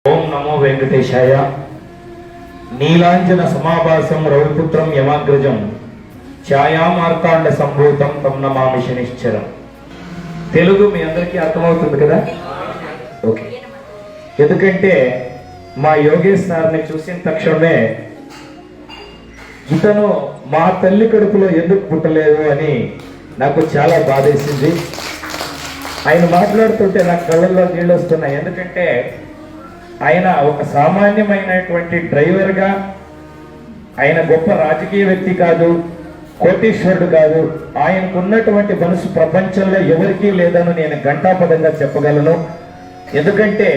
ఓం నమో వెంకటేశాయ. నీలాంజన సమాభాసం రవిపుత్రం యమాగ్రజం ఛాయామార్తాండ సంభూతం తం నమామి శనిశ్చరం. తెలుగు మీ అందరికీ అర్థమవుతుంది కదా? ఓకే. ఎందుకంటే మా యోగేష్ సార్ని చూసిన తక్షణమే ఇతను మా తల్లి కడుపులో ఎందుకు పుట్టలేదు అని నాకు చాలా బాధేసింది. ఆయన మాట్లాడుతుంటే నాకు కళ్ళల్లో నీళ్ళు వస్తున్నాయి. ఎందుకంటే ఆయన ఒక సామాన్యమైనటువంటి డ్రైవర్గా, ఆయన గొప్ప రాజకీయ వ్యక్తి కాదు, కోటీశ్వరుడు కాదు. ఆయనకున్నటువంటి మనసు ప్రపంచంలో ఎవరికీ లేదని నేను ఘంటాపదంగా చెప్పగలను. ఎందుకంటే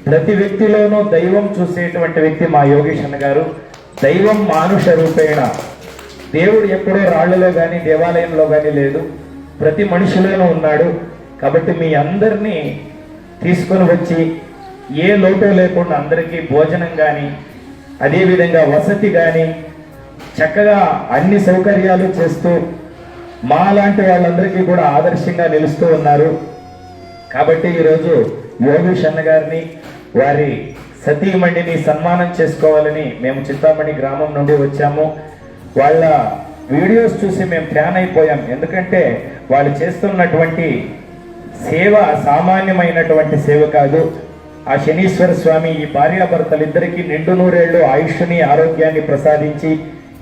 ప్రతి వ్యక్తిలోనూ దైవం చూసేటువంటి వ్యక్తి మా యోగేష్ అన్న గారు. దైవం మానుష రూపేణ, దేవుడు ఎప్పుడో రాళ్లలో కానీ దేవాలయంలో కానీ లేదు, ప్రతి మనిషిలోనూ ఉన్నాడు. కాబట్టి మీ అందరినీ తీసుకొని వచ్చి ఏ లోటు లేకుండా అందరికీ భోజనం కానీ, అదేవిధంగా వసతి కానీ చక్కగా అన్ని సౌకర్యాలు చేస్తూ మా లాంటి వాళ్ళందరికీ కూడా ఆదర్శంగా నిలుస్తూ ఉన్నారు. కాబట్టి ఈరోజు యోగేష్ అన్న గారిని, వారి సతీమణిని సన్మానం చేసుకోవాలని మేము చింతామణి గ్రామం నుండి వచ్చాము. వాళ్ళ వీడియోస్ చూసి మేము ఫ్యాన్ అయిపోయాం. ఎందుకంటే వాళ్ళు చేస్తున్నటువంటి సేవ సామాన్యమైనటువంటి సేవ కాదు. ఆ శనీశ్వర స్వామి ఈ భార్యాభర్తలిద్దరికీ నిండు నూరేళ్లు ఆయుష్ని, ఆరోగ్యాన్ని ప్రసాదించి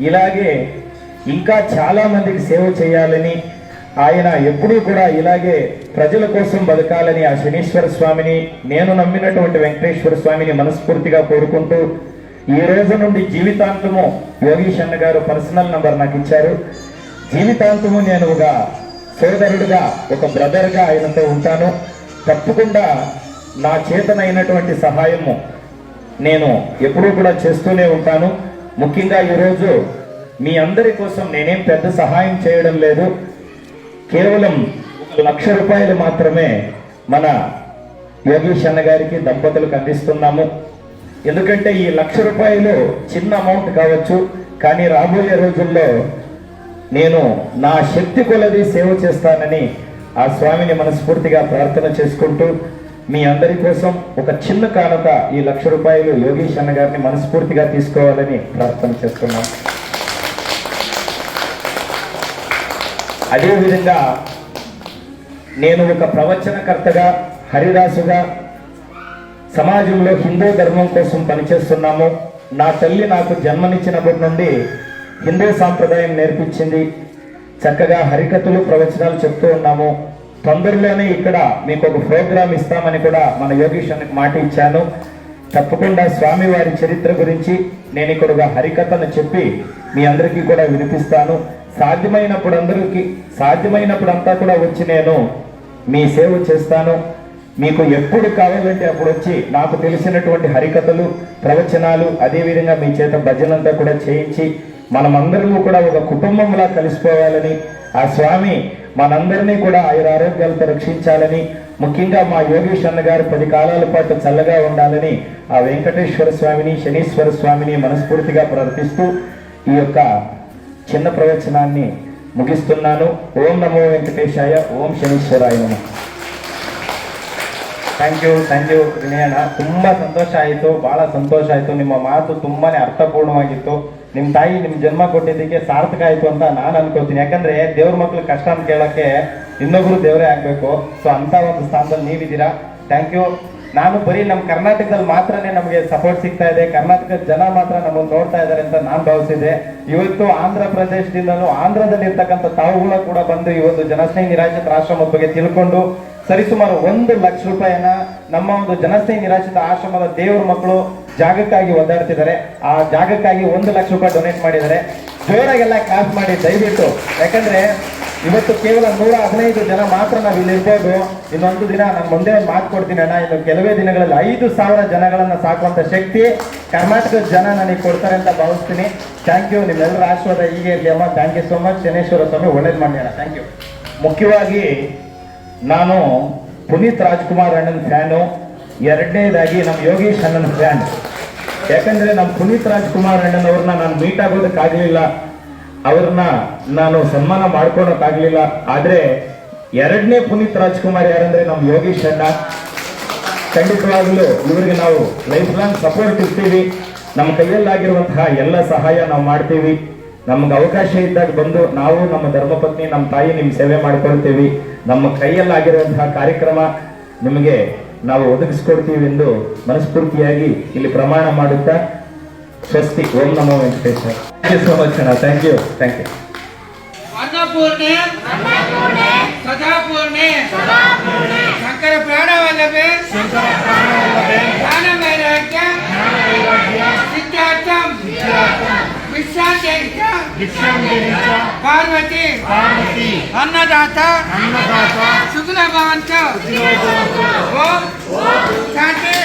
ఇలాగే ఇంకా చాలా మందికి సేవ చేయాలని, ఆయన ఎప్పుడూ కూడా ఇలాగే ప్రజల కోసం బతకాలని ఆ శనీశ్వర స్వామిని, నేను నమ్మినటువంటి వెంకటేశ్వర స్వామిని మనస్ఫూర్తిగా కోరుకుంటూ ఈ రోజు నుండి జీవితాంతము యోగేష్ అన్న గారు పర్సనల్ నంబర్ నాకు ఇచ్చారు. జీవితాంతము నేను ఒక సోదరుడుగా, ఒక బ్రదర్గా ఆయనతో ఉంటాను. తప్పకుండా నా చేతనైనటువంటి సహాయము నేను ఎప్పుడూ కూడా చేస్తూనే ఉంటాను. ముఖ్యంగా ఈరోజు మీ అందరి కోసం నేనేం పెద్ద సహాయం చేయడం లేదు. కేవలం 1 లక్ష రూపాయలు మాత్రమే మన యోగేష్ అన్న గారికి దంపతులకు అందిస్తున్నాము. ఎందుకంటే ఈ 1 లక్ష రూపాయలు చిన్న అమౌంట్ కావచ్చు, కానీ రాబోయే రోజుల్లో నేను నా శక్తి కొలది సేవ చేస్తానని ఆ స్వామిని మనస్ఫూర్తిగా ప్రార్థన చేసుకుంటూ మీ అందరి కోసం ఒక చిన్న కానుక ఈ 1 లక్ష రూపాయలు యోగేష్ అన్న గారిని మనస్ఫూర్తిగా తీసుకోవాలని ప్రార్థన చేస్తున్నాం. అదేవిధంగా నేను ఒక ప్రవచనకర్తగా, హరిదాసుగా సమాజంలో హిందూ ధర్మం కోసం పనిచేస్తున్నాము. నా తల్లి నాకు జన్మనిచ్చినప్పటి నుండి హిందూ సాంప్రదాయం నేర్పించింది. చక్కగా హరికథలు, ప్రవచనాలు చెప్తూ ఉన్నాము. తొందరలోనే ఇక్కడ మీకు ఒక ప్రోగ్రాం ఇస్తామని కూడా మన యోగేష్ అన్నకి మాట ఇచ్చాను. తప్పకుండా స్వామివారి చరిత్ర గురించి నేను ఇక్కడ ఒక హరికథను చెప్పి మీ అందరికీ కూడా వినిపిస్తాను. సాధ్యమైనప్పుడు అంతా కూడా వచ్చి నేను మీ సేవ చేస్తాను. మీకు ఎప్పుడు కావాలంటే అప్పుడు వచ్చి నాకు తెలిసినటువంటి హరికథలు, ప్రవచనాలు, అదేవిధంగా మీ చేత భజనంతా కూడా చేయించి మనమందరము కూడా ఒక కుటుంబంలా కలిసిపోవాలని, ఆ స్వామి మనందరినీ కూడా ఆరోగ్యాలతో రక్షించాలని, ముఖ్యంగా మా యోగేష్ అన్న గారు 10 కాలాల పాటు చల్లగా ఉండాలని ఆ వెంకటేశ్వర స్వామిని, శనీశ్వర స్వామిని మనస్ఫూర్తిగా ప్రార్థిస్తూ ఈ యొక్క చిన్న ప్రవచనాన్ని ಮುಗಿಸ್ತುನ್ನಾನು. ಓಂ ನಮೋ ವೆಂಕಟೇಶಾಯ, ಓಂ ಶನೀಶ್ವರಾಯ ನಮಃ. ಥ್ಯಾಂಕ್ ಯು ವಿನಯಣ್ಣ. ತುಂಬ ಸಂತೋಷ ಆಯಿತು, ಭಾಳ ಸಂತೋಷ ಆಯಿತು. ನಿಮ್ಮ ಮಾತು ತುಂಬಾ ಅರ್ಥಪೂರ್ಣವಾಗಿತ್ತು. ನಿಮ್ಮ ತಾಯಿ ನಿಮ್ಮ ಜನ್ಮ ಕೊಟ್ಟಿದ್ದಕ್ಕೆ ಸಾರ್ಥಕ ಆಯಿತು ಅಂತ ನಾನು ಅನ್ಕೋತೀನಿ. ಯಾಕಂದರೆ ದೇವ್ರ ಮಕ್ಳು ಕಷ್ಟ ಅಂತ ಕೇಳೋಕ್ಕೆ ಇನ್ನೊಬ್ರು ದೇವರೇ ಆಗಬೇಕು. ಸೊ ಅಂಥ ಒಂದು ಸ್ಥಾನದಲ್ಲಿ ನೀವಿದ್ದೀರಾ. Thank you. ನಾನು ಬರೀ ನಮ್ಮ ಕರ್ನಾಟಕದಲ್ಲಿ ಮಾತ್ರನೇ ನಮಗೆ ಸಪೋರ್ಟ್ ಸಿಗ್ತಾ ಇದೆ, ಕರ್ನಾಟಕದ ಜನ ಮಾತ್ರ ನಮ್ಮನ್ನು ನೋಡ್ತಾ ಇದ್ದಾರೆ ಅಂತ ನಾನು ಭಾವಿಸಿದೆ. ಇವತ್ತು ಆಂಧ್ರ ಪ್ರದೇಶದಿಂದಲೂ, ಆಂಧ್ರದಲ್ಲಿ ಇರ್ತಕ್ಕಂಥ ತಾವುಗಳು ಕೂಡ ಬಂದು ಈ ಒಂದು ಜನಸ್ನೇಹಿ ನಿರಾಶ್ರಿತ ಆಶ್ರಮದ ಬಗ್ಗೆ ತಿಳ್ಕೊಂಡು ಸರಿಸುಮಾರು 1 ಲಕ್ಷ ರೂಪಾಯಿನ ನಮ್ಮ ಒಂದು ಜನಸ್ನೇಹಿ ನಿರಾಶ್ರಿತ ಆಶ್ರಮದ ದೇವರ ಮಕ್ಕಳು ಜಾಗಕ್ಕಾಗಿ ಒದ್ದಾಡ್ತಿದ್ದಾರೆ. ಆ ಜಾಗಕ್ಕಾಗಿ 1 ಲಕ್ಷ ರೂಪಾಯಿ ಡೊನೇಟ್ ಮಾಡಿದ್ದಾರೆ. ಜೋರಾಗೆಲ್ಲ ಕ್ಲಾಸ್ ಮಾಡಿ ದಯವಿಟ್ಟು. ಯಾಕಂದ್ರೆ ಇವತ್ತು ಕೇವಲ 115 ಜನ ಮಾತ್ರ ನಾವು ಇಲ್ಲಿ ಇರ್ಬೋದು. ಇನ್ನೊಂದು ದಿನ ನಾನು ಮುಂದೆ ಒಂದು ಮಾತು ಕೊಡ್ತೀನಿ ಅಣ್ಣ, ಇನ್ನು ಕೆಲವೇ ದಿನಗಳಲ್ಲಿ 5,000 ಜನಗಳನ್ನ ಸಾಕುವಂತ ಶಕ್ತಿ ಕರ್ನಾಟಕದ ಜನ ನನಗೆ ಕೊಡ್ತಾರೆ ಅಂತ ಭಾವಿಸ್ತೀನಿ. Thank you. ನಿಮ್ಮೆಲ್ಲರ ಆಶೀರ್ವಾದ ಹೀಗೆ ಇರಲಿ ಅಮ್ಮ. Thank you so much. Shaneshwara ಸ್ವಾಮಿ ಒಳ್ಳೇದು ಮಾಡಿ ಅಣ್ಣ. Thank you. ಮುಖ್ಯವಾಗಿ ನಾನು ಪುನೀತ್ ರಾಜ್ಕುಮಾರ್ ಅಣ್ಣನ ಫ್ಯಾನು, ಎರಡನೇದಾಗಿ ನಮ್ಮ ಯೋಗೇಶ್ ಅಣ್ಣನ ಫ್ಯಾನ್. ಯಾಕಂದ್ರೆ ನಮ್ಮ ಪುನೀತ್ ರಾಜ್ಕುಮಾರ್ ಅಣ್ಣನವ್ರನ್ನ ನಾನು ಮೀಟ್ ಆಗೋದಕ್ಕಾಗಲಿಲ್ಲ, ಅವ್ರನ್ನ ನಾನು ಸನ್ಮಾನ ಮಾಡ್ಕೊಳಕ್ಕಾಗಲಿಲ್ಲ. ಆದರೆ ಎರಡನೇ ಪುನೀತ್ ರಾಜ್ಕುಮಾರ್ ಯಾರಂದ್ರೆ ನಮ್ಮ ಯೋಗೇಶ್ ಅಣ್ಣ. ಖಂಡಿತವಾಗಲೂ ಇವರಿಗೆ ನಾವು ಲೈಫ್ ಲಾಂಗ್ ಸಪೋರ್ಟ್ ಇರ್ತೀವಿ. ನಮ್ಮ ಕೈಯಲ್ಲಾಗಿರುವಂತಹ ಎಲ್ಲ ಸಹಾಯ ನಾವು ಮಾಡ್ತೀವಿ. ನಮ್ಗೆ ಅವಕಾಶ ಇದ್ದಾಗ ಬಂದು ನಾವು ನಮ್ಮ ಧರ್ಮಪತ್ನಿ, ನಮ್ಮ ತಾಯಿ ನಿಮ್ಮ ಸೇವೆ ಮಾಡ್ಕೊಳ್ತೀವಿ. ನಮ್ಮ ಕೈಯಲ್ಲಾಗಿರುವಂತಹ ಕಾರ್ಯಕ್ರಮ ನಿಮಗೆ ನಾವು ಒದಗಿಸ್ಕೊಡ್ತೀವಿ ಎಂದು ಮನಸ್ಫೂರ್ತಿಯಾಗಿ ಇಲ್ಲಿ ಪ್ರಮಾಣ ಮಾಡುತ್ತಾ ಸ್ವಸ್ತಿ. ಓಂ ನಮೋ Venkateshwara. Thank you so much ಅಣ್ಣ. Thank you. ಅನ್ನಪೂರ್ಣೆ ಸದಾಪೂರ್ಣೆ ಶಂಕರ ಪ್ರಾಣವಲ್ಲಭೆ ಜ್ಞಾನ ವೈರಾಗ್ಯ ಸಿದ್ಧಾರ್ಥಂ ವಿಶ್ರಾಂತಿ ಪಾರ್ವತಿ ಅನ್ನದಾತ ಸುಗುಣ ಭವಂತ. ಓಂ ಶಾಂತಿ